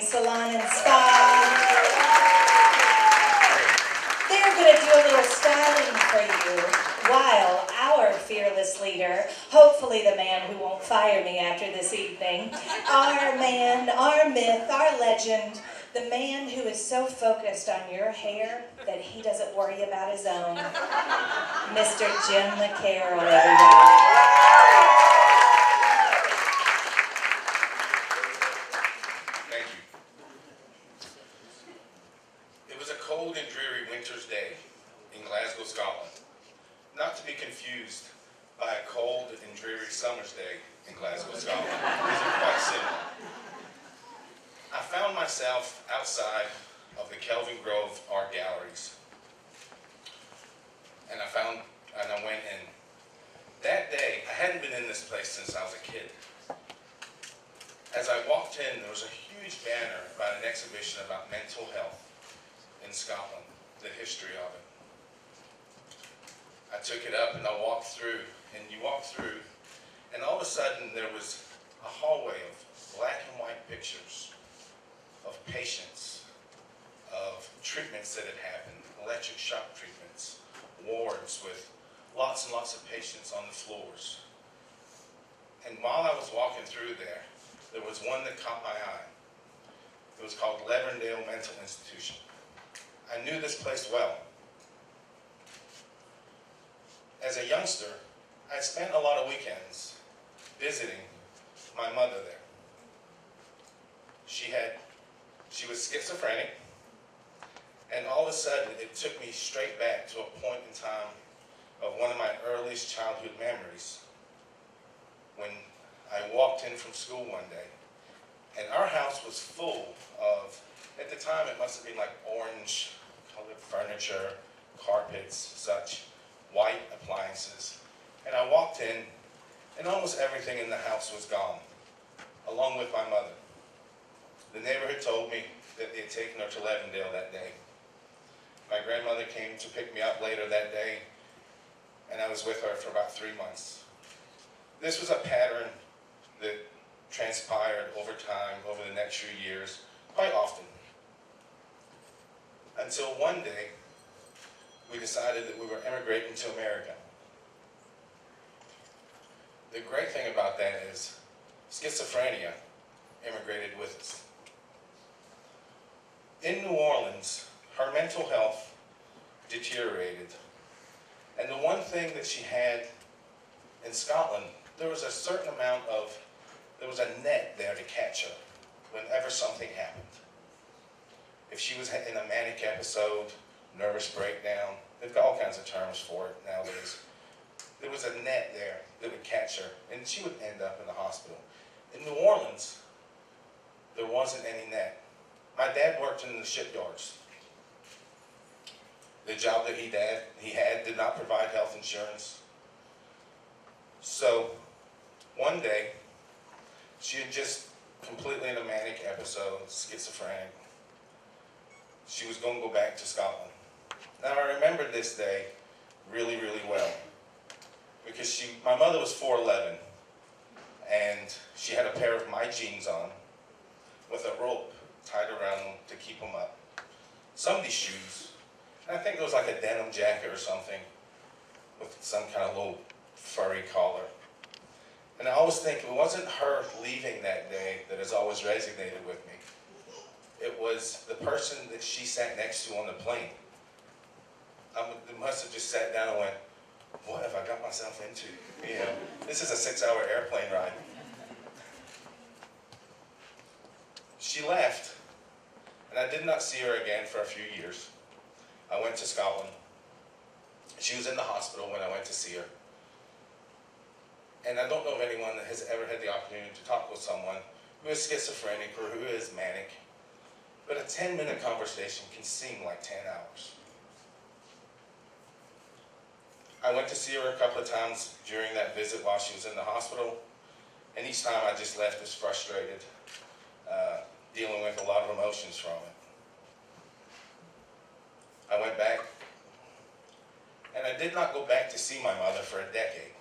Salon and Stye. They're going to do a little styling for you while our fearless leader, hopefully the man who won't fire me after this evening, our man, our myth, our legend, the man who is so focused on your hair that he doesn't worry about his own, Mr. Jim McCarrall, everybody. Scotland, not to be confused by a cold and dreary summer's day in Glasgow, Scotland. These are quite similar. I found myself outside of the Kelvin Grove Art Galleries, and I went in. That day, I hadn't been in this place since I was a kid. As I walked in, there was a huge banner about an exhibition about mental health in Scotland, the history of it. I took it up and I walked through, and you walk through, and all of a sudden there was a hallway of black and white pictures of patients, of treatments that had happened, electric shock treatments, wards with lots and lots of patients on the floors. And while I was walking through there was one that caught my eye. It was called Leverdale Mental Institution. I knew this place well. As a youngster, I spent a lot of weekends visiting my mother there. She was schizophrenic, and all of a sudden it took me straight back to a point in time of one of my earliest childhood memories when I walked in from school one day, and our house was full of, at the time it must have been like orange colored furniture, carpets, such, white appliances. And I walked in, and almost everything in the house was gone, along with my mother. The neighborhood told me that they had taken her to Levendale that day. My grandmother came to pick me up later that day, and I was with her for about 3 months. This was a pattern that transpired over time, over the next few years, quite often. Until one day, we decided that we were immigrating to America. The great thing about that is schizophrenia immigrated with us. In New Orleans, her mental health deteriorated. And the one thing that she had in Scotland, there was a certain amount of, there was a net there to catch her whenever something happened. If she was in a manic episode, nervous breakdown, they've got all kinds of terms for it nowadays. There was a net there that would catch her, and she would end up in the hospital. In New Orleans, there wasn't any net. My dad worked in the shipyards. The job that he had did not provide health insurance. So, one day, she had just completely in a manic episode, schizophrenic. She was going to go back to Scotland. Now, I remember this day really, really well, because my mother was 4'11", and she had a pair of my jeans on with a rope tied around them to keep them up. Somebody's shoes, and I think it was like a denim jacket or something with some kind of little furry collar. And I always think it wasn't her leaving that day that has always resonated with me. It was the person that she sat next to on the plane. They must have just sat down and went, what have I got myself into? You know, this is a 6-hour airplane ride. She left, and I did not see her again for a few years. I went to Scotland. She was in the hospital when I went to see her. And I don't know of anyone that has ever had the opportunity to talk with someone who is schizophrenic or who is manic. But a 10-minute conversation can seem like 10 hours. I went to see her a couple of times during that visit while she was in the hospital. And each time I just left as frustrated, dealing with a lot of emotions from it. I went back, and I did not go back to see my mother for a decade.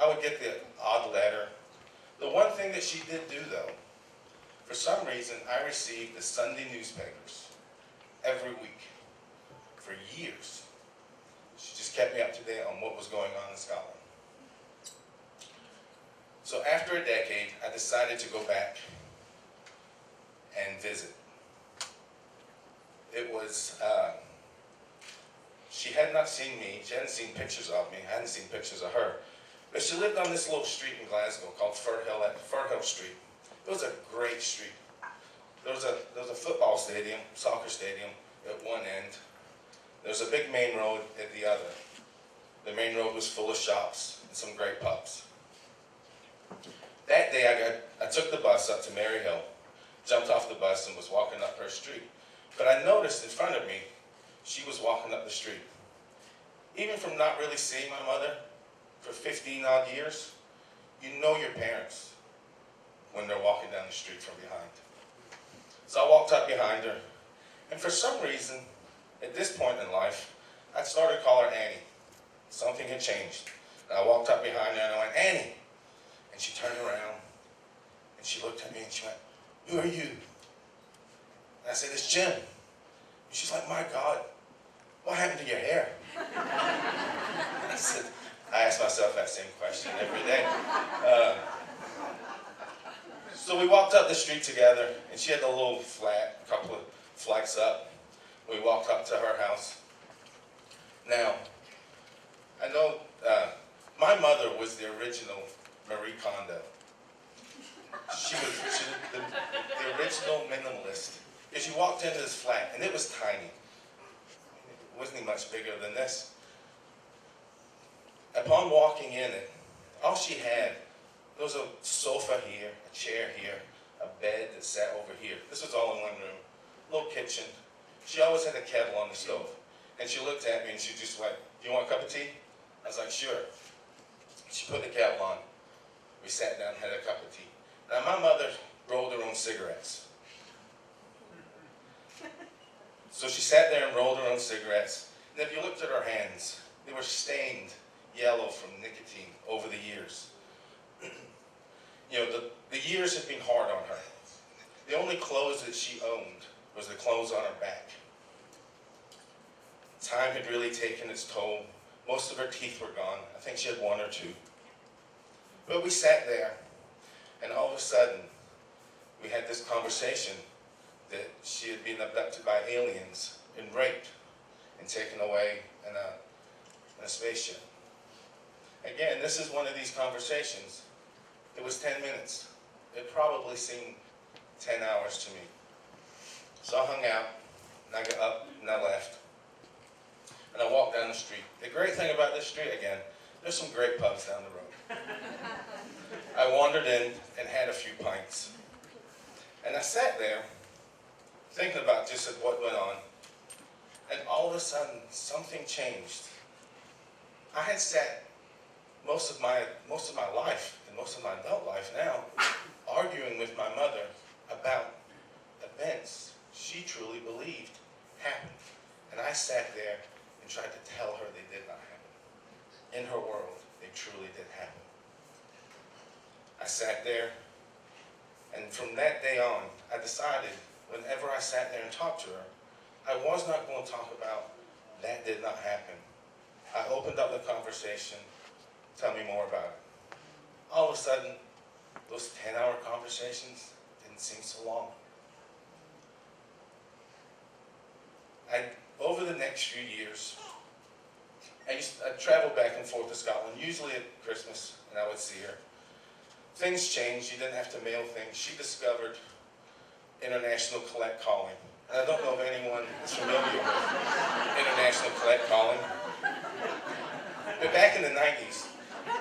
I would get the odd letter. The one thing that she did do, though, for some reason, I received the Sunday newspapers every week for years. She just kept me up to date on what was going on in Scotland. So after a decade, I decided to go back and visit. It was, she had not seen me, she hadn't seen pictures of me, I hadn't seen pictures of her. But she lived on this little street in Glasgow called Firhill Street. It was a great street. There was a football stadium, soccer stadium at one end. There was a big main road at the other. The main road was full of shops and some great pubs. That day I took the bus up to Maryhill, jumped off the bus and was walking up her street. But I noticed in front of me, she was walking up the street. Even from not really seeing my mother for 15 odd years, you know your parents when they're walking down the street from behind. So I walked up behind her, and for some reason, at this point in life, I started to call her Annie. Something had changed. And I walked up behind her and I went, Annie! And she turned around, and she looked at me and she went, who are you? And I said, it's Jim. And she's like, my God, what happened to your hair? I ask myself that same question every day. So we walked up the street together, and she had a little flat, a couple of flights up. We walked up to her house. Now, I know my mother was the original Marie Kondo. She was the original minimalist. Because you walked into this flat, and it was tiny. It wasn't even much bigger than this. Upon walking in it, all she had, there was a sofa here, a chair here, a bed that sat over here. This was all in one room. Little kitchen. She always had a kettle on the stove. And she looked at me and she just went, do you want a cup of tea? I was like, sure. She put the kettle on. We sat down and had a cup of tea. Now my mother rolled her own cigarettes. So she sat there and rolled her own cigarettes. And if you looked at her hands, they were stained yellow from nicotine over the years. You know, the years had been hard on her. The only clothes that she owned was the clothes on her back. Time had really taken its toll. Most of her teeth were gone. I think she had one or two. But we sat there, and all of a sudden, we had this conversation that she had been abducted by aliens and raped and taken away in a spaceship. Again, this is one of these conversations. It was 10 minutes. It probably seemed 10 hours to me. So I hung out, and I got up, and I left. And I walked down the street. The great thing about this street, again, there's some great pubs down the road. I wandered in and had a few pints. And I sat there, thinking about just what went on. And all of a sudden, something changed. I had sat most of my life, and most of my adult life now, arguing with my mother about events she truly believed happened. And I sat there and tried to tell her they did not happen. In her world, they truly did happen. I sat there, and from that day on, I decided whenever I sat there and talked to her, I was not going to talk about that did not happen. I opened up the conversation. Tell me more about it. all of a sudden, those 10-hour conversations didn't seem so long. Over the next few years, I traveled back and forth to Scotland, usually at Christmas, and I would see her. Things changed. You didn't have to mail things. She discovered international collect calling. And I don't know if anyone is familiar with international collect calling. But back in the 90s,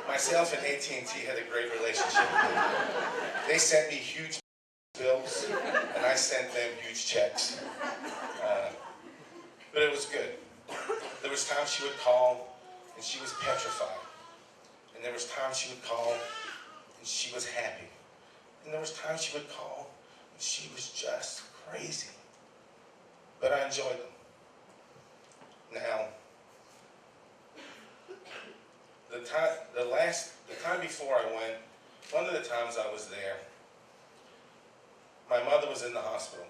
myself and AT&T had a great relationship. They sent me huge bills, and I sent them huge checks. But it was good. There was times she would call, and she was petrified. And there was times she would call, and she was happy. And there was times she would call, and she was just crazy. But I enjoyed them. Now, the time before I went, one of the times I was there, my mother was in the hospital.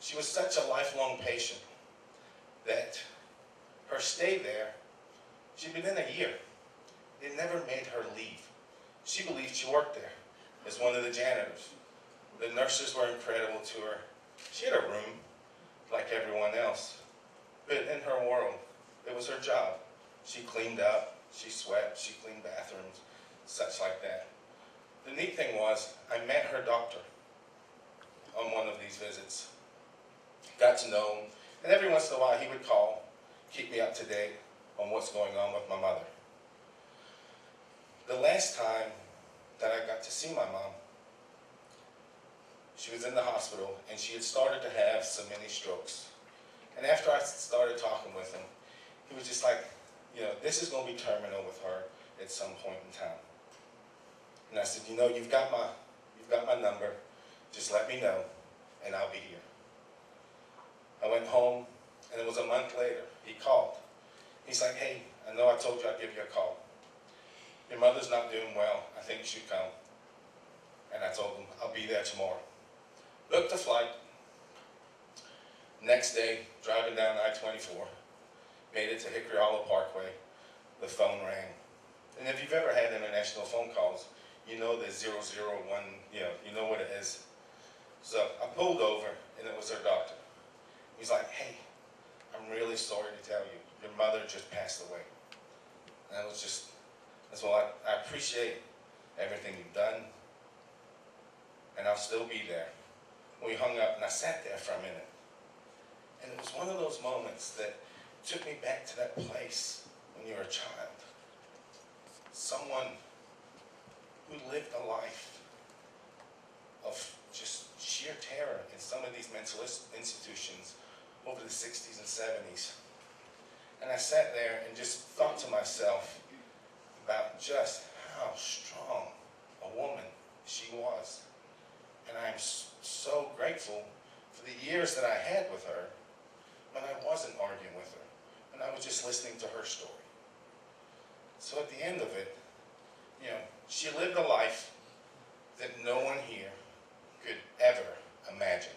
She was such a lifelong patient that her stay there, she'd been in a year. It never made her leave. She believed she worked there as one of the janitors. The nurses were incredible to her. She had a room like everyone else, but in her world, it was her job. She cleaned up, she swept, she cleaned bathrooms, such like that. The neat thing was, I met her doctor on one of these visits. Got to know him, and every once in a while he would call, keep me up to date on what's going on with my mother. The last time that I got to see my mom, she was in the hospital and she had started to have some mini strokes. And after I started talking with him, he was just like, this is going to be terminal with her at some point in time. And I said, you've got my number. Just let me know, and I'll be here. I went home, and it was a month later. He called. He's like, hey, I know I told you I'd give you a call. Your mother's not doing well. I think you should come. And I told him, I'll be there tomorrow. Booked a flight. Next day, driving down I-24, made it to Hickory Hollow Parkway. The phone rang. And if you've ever had international phone calls, you know there's 001, you know what it is. So I pulled over, and it was her doctor. He's like, hey, I'm really sorry to tell you, your mother just passed away. And I was just, I appreciate everything you've done, and I'll still be there. We hung up, and I sat there for a minute. And it was one of those moments that took me back to that place when you were a child. Someone who lived a life of just sheer terror in some of these mental institutions over the 60s and 70s. And I sat there and just thought to myself about just how strong a woman she was. And I am so grateful for the years that I had with her when I wasn't arguing with her, and I was just listening to her story. So at the end of it, she lived a life that no one here could ever imagine.